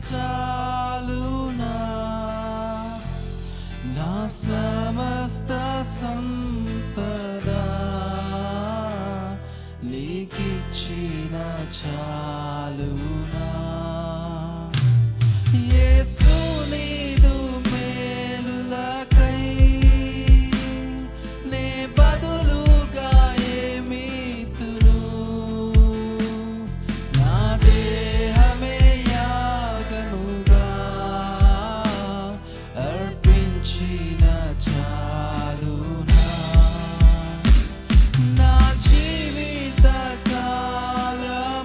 చాలునా, నా సమస్త సంపద నీకిచ్చిన చాలునా. యేసు నీదు మేలులకై నే బదులుగా ఏమీతును, నా దేహమే యాగముగా అర్పించిన చాలునా. నా జీవిత కాలమంతా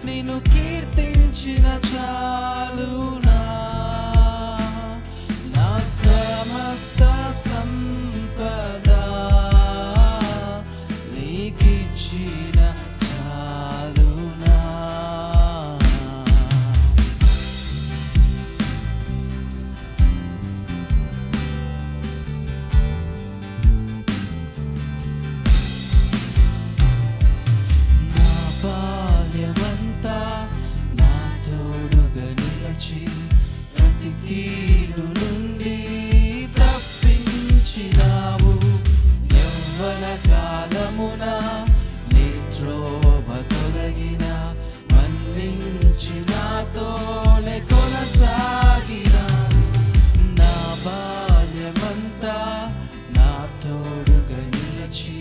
నిన్ను కీర్తించిన చాలునా, నా సమస్త సంపద నీకిచ్చిన చాలునా. నా బాల్యమంతా నా తోడుగా నిలచి ప్రతి కీడు నుండి తప్పించినావు. యవ్వన కాలమున నీ త్రోవ తొలగిన మన్నించి నాతోనే కొనసాగిన. నా బాల్యమంతా నా తోడుగా నిలచి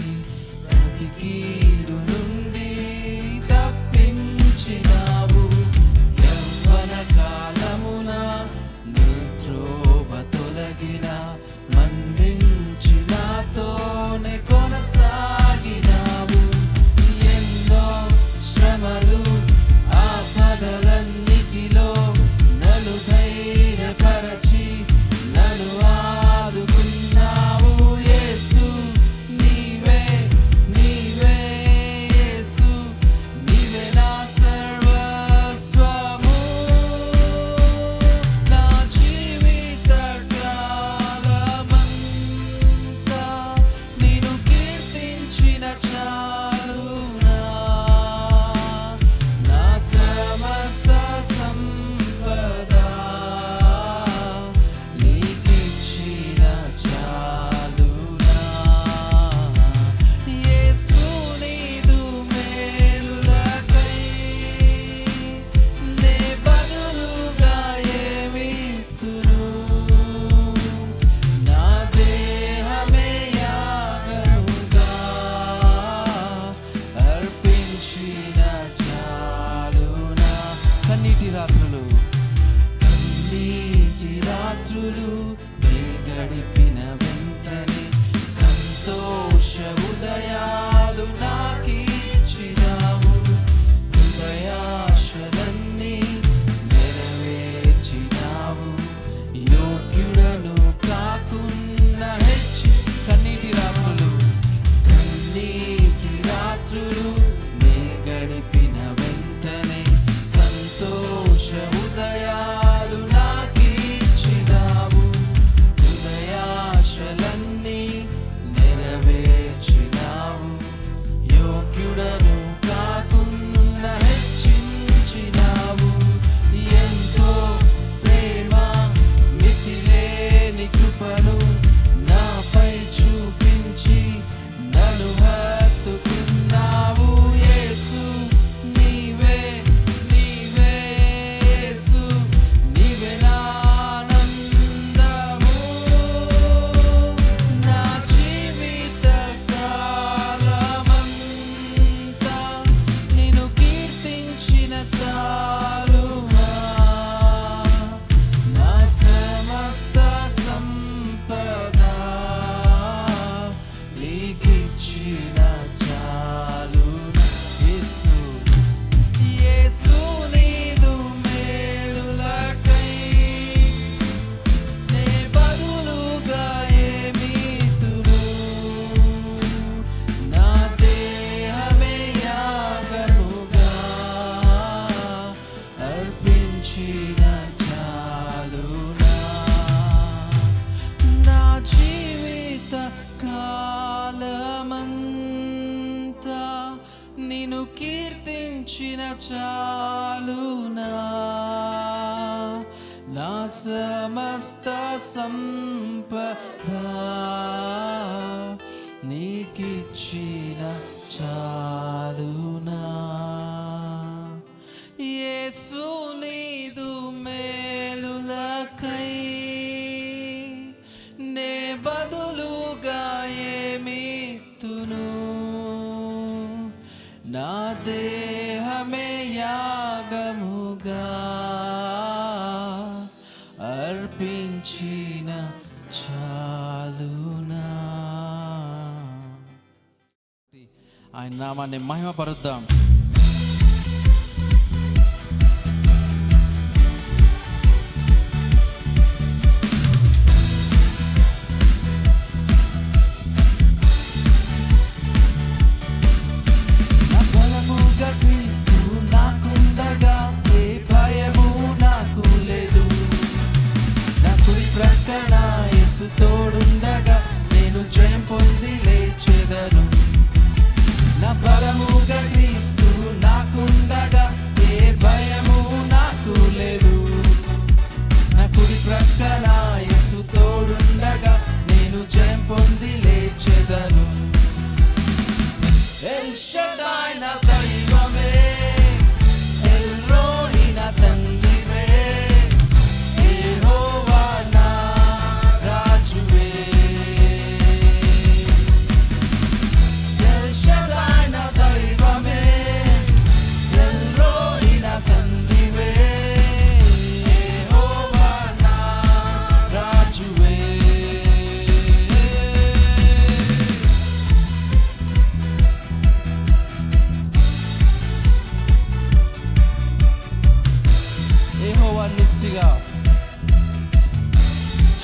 ప్రతి కీడు నుండి తప్పించినావు. యవ్వన కాలమున నీ త్రోవ తొలగిన మన్నించి నాతోనే కొనసాగినావు. ఎన్నో శ్రమలు ఆపదలన్నిటిలో నన్ను ధైర్యపరచి నన్ను ఆదుకున్నావు. యేసు నీవే నీవే, యేసు నీవే నా సర్వస్వము. నా జీవిత కాలమంతా నిన్ను కీర్తించిన చాలునా, నా సమస్త సంపద నీకిచ్చిన చాలునా. యేసు నీదు మేలులకై నే బదులుగా ఏమీతును, నా దేహమే యాగముగా అర్పించిన చాలునా. కన్నీటి రాత్రులు నే గడిపిన వెంటనే సంతోష ఉదయాలు నాకిచ్చినావు. హృదయాశలన్నీ నెరవేర్చినావు. యోగ్యుడను కాకున్న హెచ్చి కన్నీటి రాత్రులు నే గడిపిన వెంటనే సంతోష ఉదయాలు నాకిచ్చినావు. హృదయాశలన్నీ నెరవేర్చినావు. యోగ్యుడను కాకున్న హెచ్చించినావు. ఎంతో ప్రేమ మితిలేని కృపను నాపై చూపించి నన్ను హత్తుకున్నావు. యేసు నీవే నీవే, యేసు నీవే నా ఆనందము. నా జీవిత కాలమంతా నిన్ను కీర్తించిన చాలునా, నా సమస్త సంపద నీకిచ్చిన చాలునా. యేసు యేసు నీదు మేలులకై నే బదులుగా ఏమీతును, నా దేహమే యాగముగా అర్పించిన చాలునా. నా జీవిత కాలమంతా నిన్ను కీర్తించిన చాలునా. నా సమస్త సంపద నీకిచ్చిన చాలునా. యేసు నీదు మేలులకై నే బదులుగా ఏమిత్తును. నా దేహమే యాగముగా అర్పించిన చాలునా. ఆయన నామాన్ని మహిమపరుద్దాం. క్రీస్తు నాకుండగా ఏ భయము నాకు లేదు. నా కుడి ప్రక్కన యేసు తోడుండగా నేను జయం పొంది లేచెదను. నా బలముగా క్రీస్తు నాకుండగా ఏ భయము నాకు లేదు. నా కుడి ప్రక్కన యేసు తోడుండగా నేను జయం పొంది లేచెదను. ఎల్ షడాయ్ నా దైవమే, ఎల్ రోయి నా తండ్రివే, యెహోవా నా రాజువే. ఎల్ షడాయ్ నా దైవమే, ఎల్ రోయి నా తండ్రివే, యెహోవా నా రాజువే. యెహోవా నిస్సిగా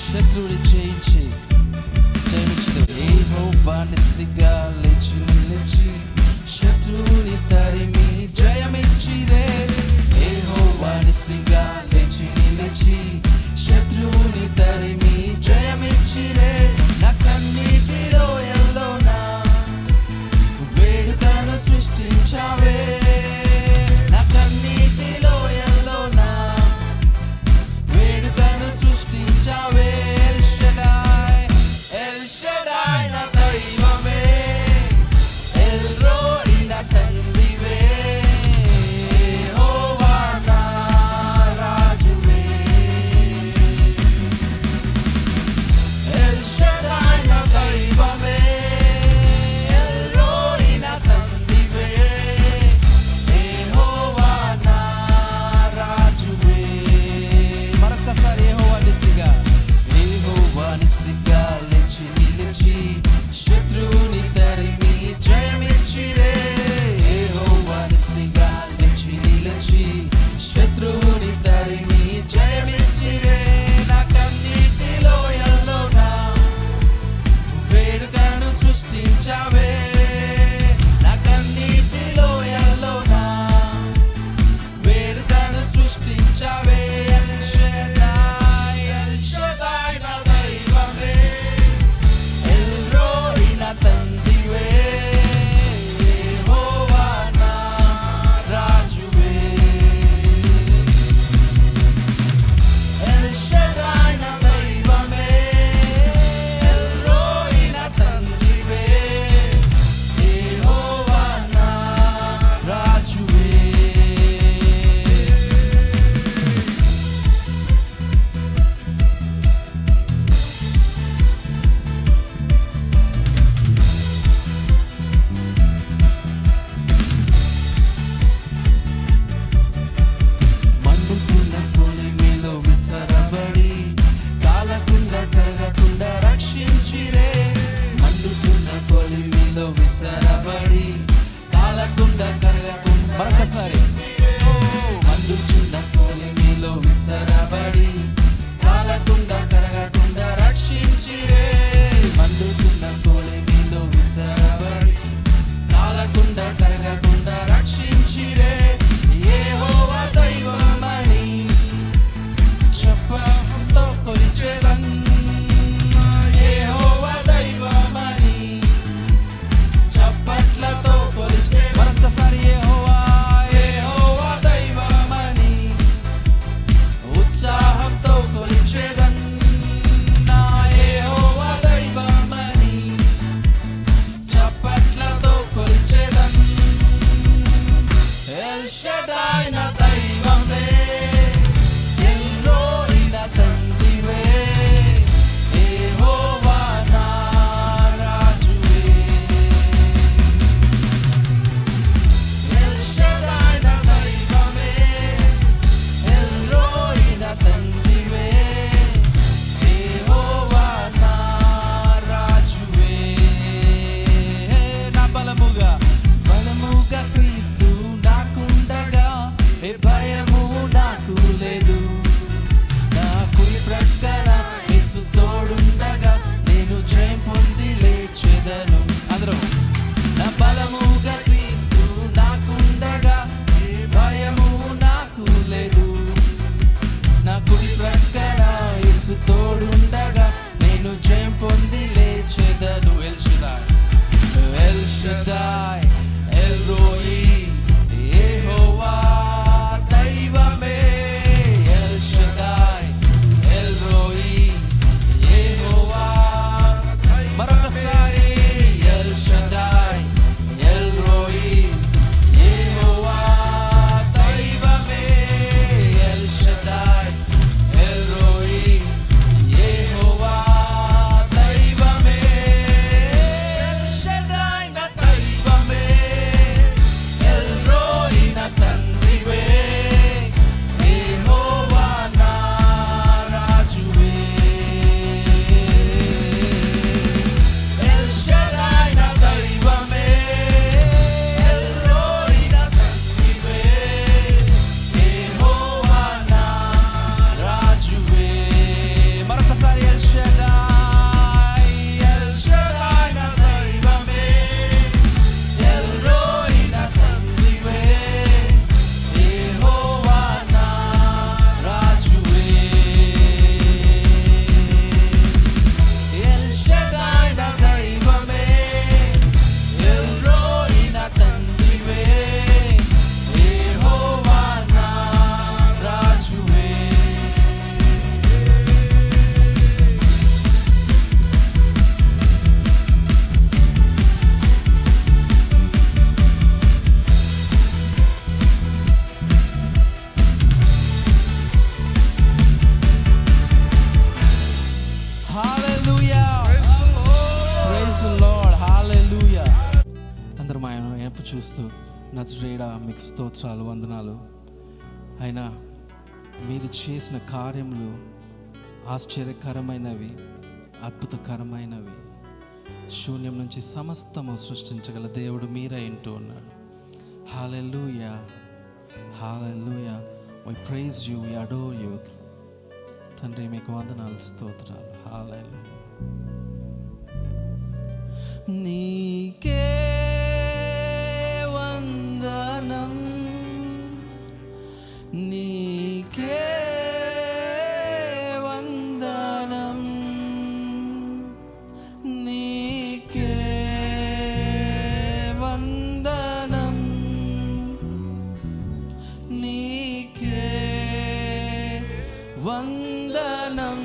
శత్రువుని జయించి జయించదు. యెహోవా నిస్సిగా లేచి నిలిచి శత్రువుని తరిమి జయమిచ్చిరే. యెహోవా నిస్సిగా లేచి నిలిచి శత్రువుని తరిమి జయమిచ్చిరే. నా కన్నీటిలో ఎల్లోనా వేడుకను సృష్టించావే. నా కన్నీటిలో ఎల్లోనా వేడుకను సృష్టించావే. ఎల్ షడాయ్, ఎల్ షడాయ్ నా దైవమే, ఎల్ రోయి నా తండ్రివే, యెహోవా నా రాజువే. ఎల్ షడాయ్ నా దైవమే, ఎల్ రోయి నా తండ్రివే, యెహోవా నా రాజువే. మరొక్కసారి యెహోవా నిస్సిగా, యెహోవా నిస్సిగా లేచి నిలిచి శత్రువుని తరిమి జయమిచ్చిరే. యెహోవా నిస్సిగా లేచి నిలిచి శత్రువుని తరిమి జయమిచ్చిరే. నా కన్నీటిలో ఎల్లోనా వేడుకను సృష్టించావే. నా కన్నీటిలో ఎల్లోనా వేడుకను సృష్టించావే. ఎల్ షడాయ్, ఎల్ షడాయ్ నా దైవమే, ఎల్ రోయి నా తండ్రివే, యెహోవా నా రాజువే. ఎల్ షడాయ్ నా దైవమే, ఎల్ రోయి నా తండ్రివే, యెహోవా నా రాజువే. మండుతున్న కొలిమిలో విసరబడి కాలకుండా కరగకుండా రక్షించిరే. మండుతున్న కొలిమిలో విసరబడి కాలకుండా కరగకుండా. మరొకసారి మండుచున్న కొలిమిలో విసరబడి కాలకుండా కరగకుండా రక్షించిరే. మండుతున్న కొలిమిలో విసరబడి కాలకుండా కరగకుండా రక్షించిరే. యెహోవా దైవమని చెప్పంతో కొలిచెదన్. యెహోవా దైవమని చప్పట్లతో కొలిచె. మరొక్కసారి యెహోవా, యెహోవా దైవమని ఉత్సాహంతో చూస్తూ నజరేయుడా మీకు స్తోత్రాలు, వందనాలు. అయినా మీరు చేసిన కార్యములు ఆశ్చర్యకరమైనవి, అద్భుతకరమైనవి. శూన్యం నుంచి సమస్తము సృష్టించగల దేవుడు మీరే అంటూ ఉన్నాడు. హల్లెలూయా, హల్లెలూయా. We praise you, we adore you. తండ్రి మీకు వందనాలు, స్తోత్రాలు. హల్లెలూయా. నీకే వందనం, నీకే వందనం, నీకే వందనం, నీకే వందనం.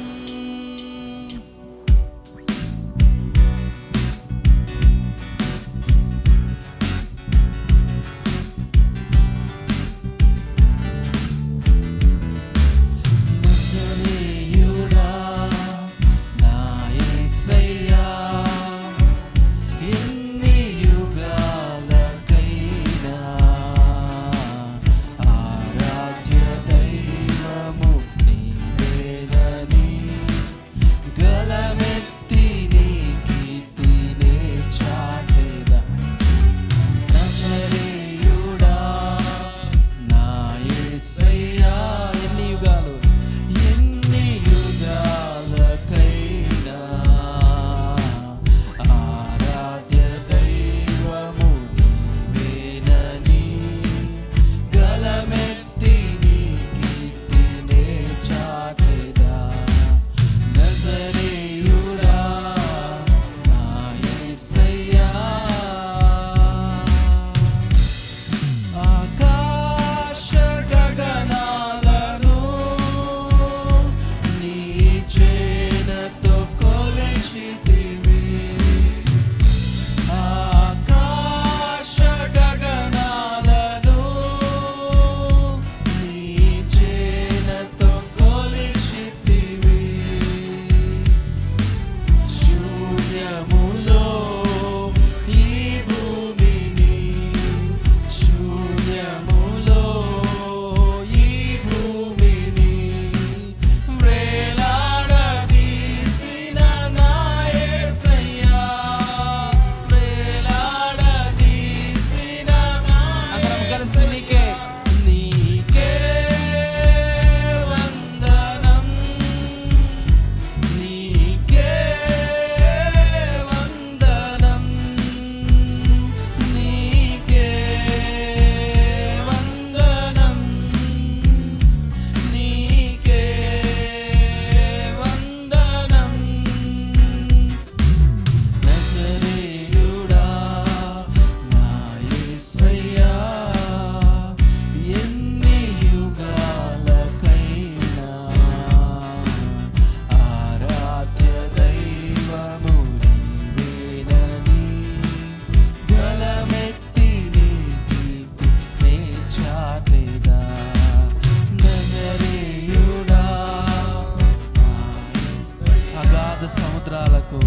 సముద్రాలకు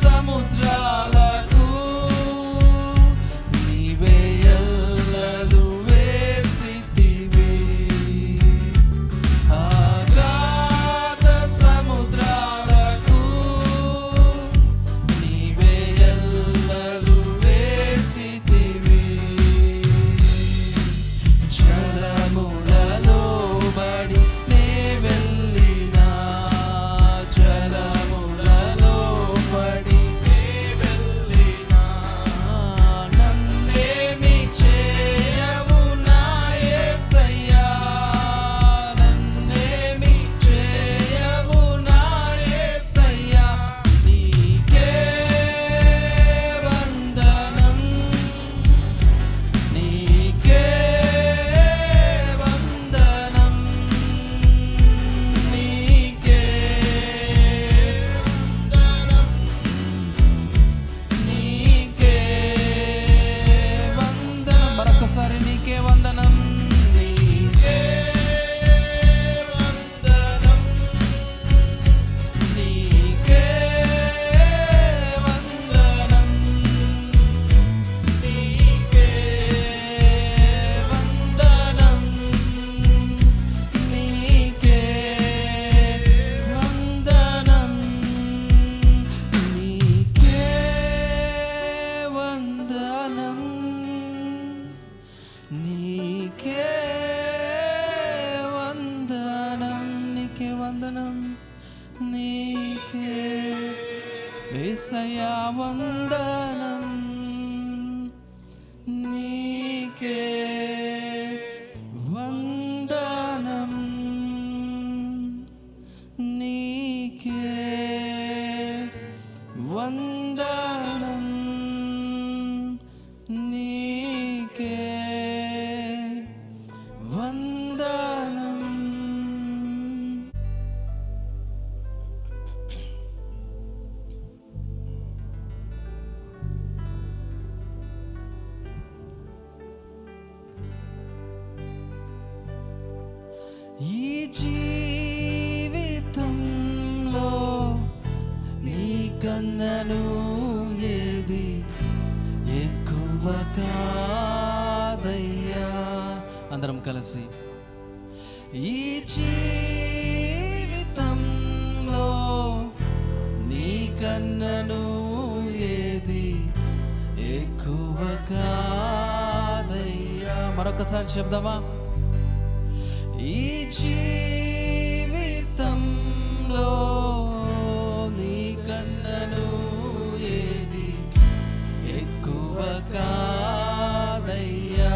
సముద్రాలకు నీవే ఎల్లలు వేసితివి. అగాధ సముద్రాలకు నీవే ఎల్లలు వేసితివి. జలములలో బడి నే వెళ్ళినా యేసయ్యా వందనం నీకే వందనం నీకే వందనం నీకే వందనం. ఈ జీవితంలో నీకన్నను ఏది ఎక్కువ కాదయ్యా. అందరం కలిసి ఈ జీవితంలో నీకన్నను ఏది ఎక్కువ కాదయ్యా. మరొకసారి చెప్దామా? ఈ జీవితంలో నీకన్నను ఏది ఎక్కువ కాదయ్యా.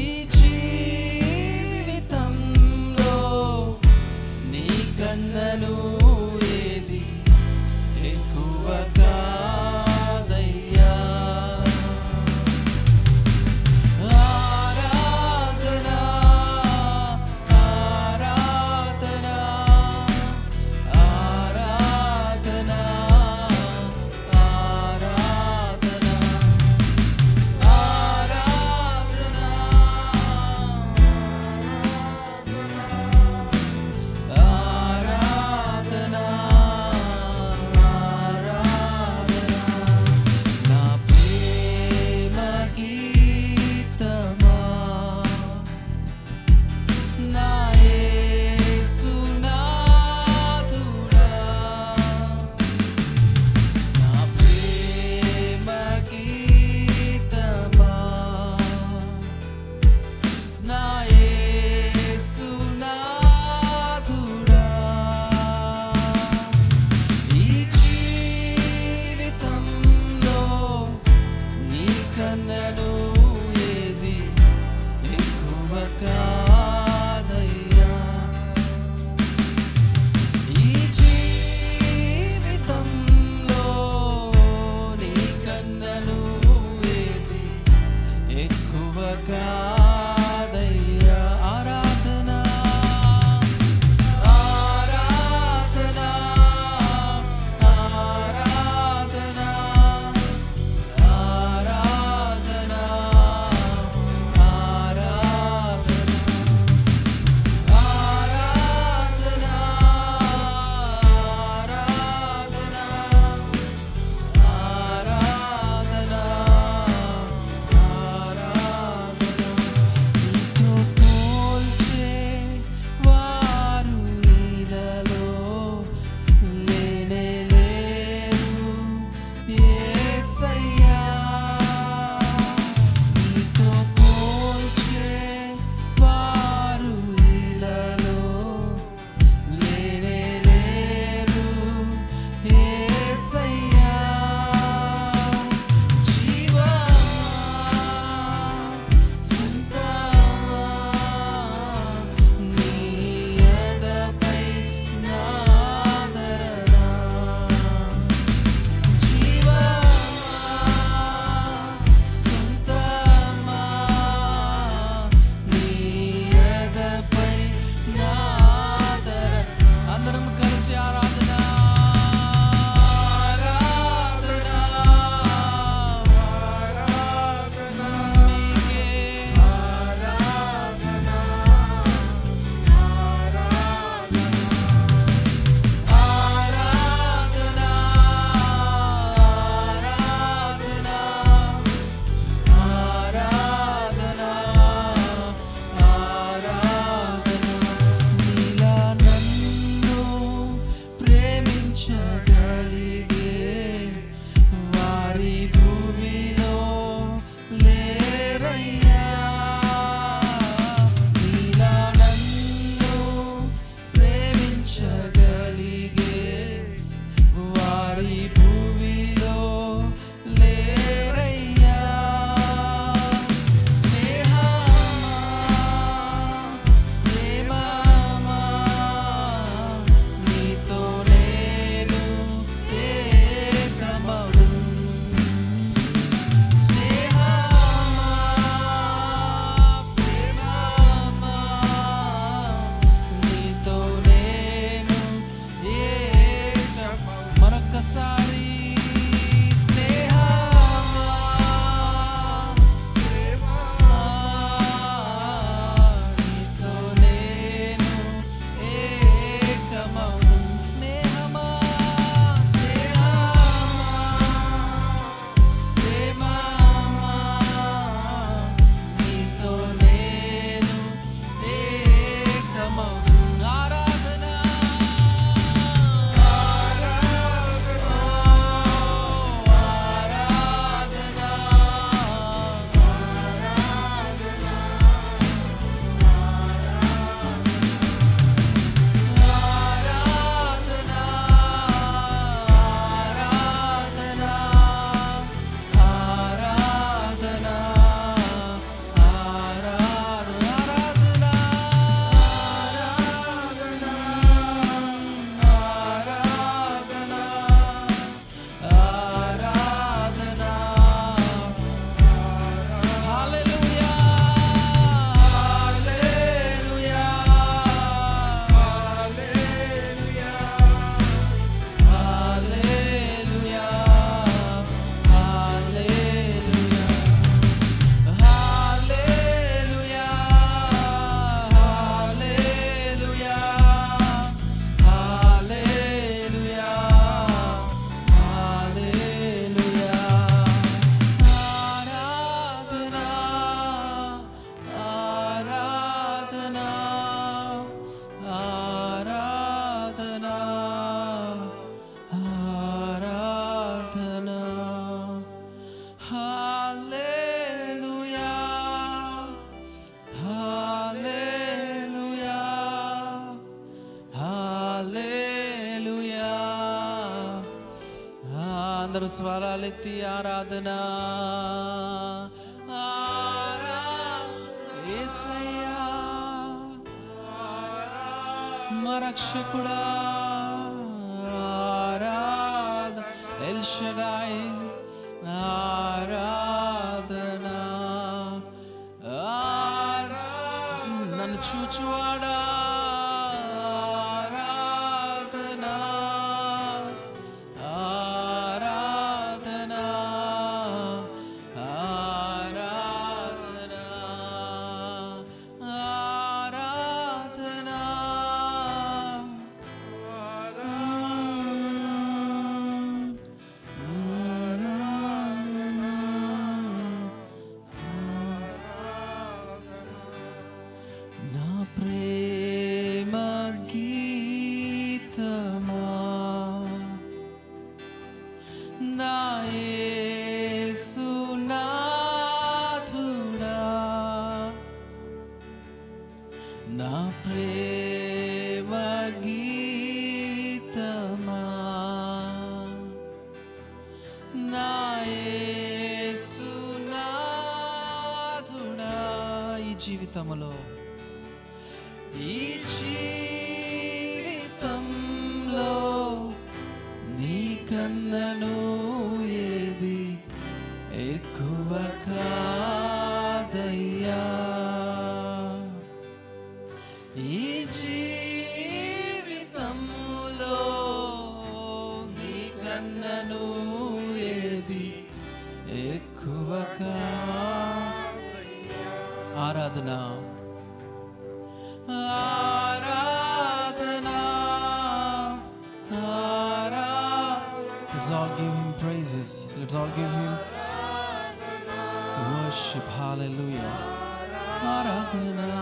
ఈ జీవితంలో నీకన్నను ఏది ఎక్కువ కాదయ్యా. ఆరాధన అందరూ స్వరాలెత్తి ఆరాధన యేసయ్యా మా రక్షకుడా ఆరాధన ఎల్ షడాయ్ ఆరాధన నన్ను చూచువాడా ఆరాధన ఆరాధన ఆరాధన ఆరాధన నా ప్రేమ గీతమా నా యేసునాథుడా నా ప్రేమ గీతమా నా యేసునాథుడా ఈ జీవితంలో నీ కన్నను ఏది ఎక్కువ కాదయ్యా ఈ జీవితంలో నీ కన్నను ఏది ఎక్కువ ఆరాధన ఆరాధన Let's all give him praises. Let's all give him worship. Hallelujah. Aradhana.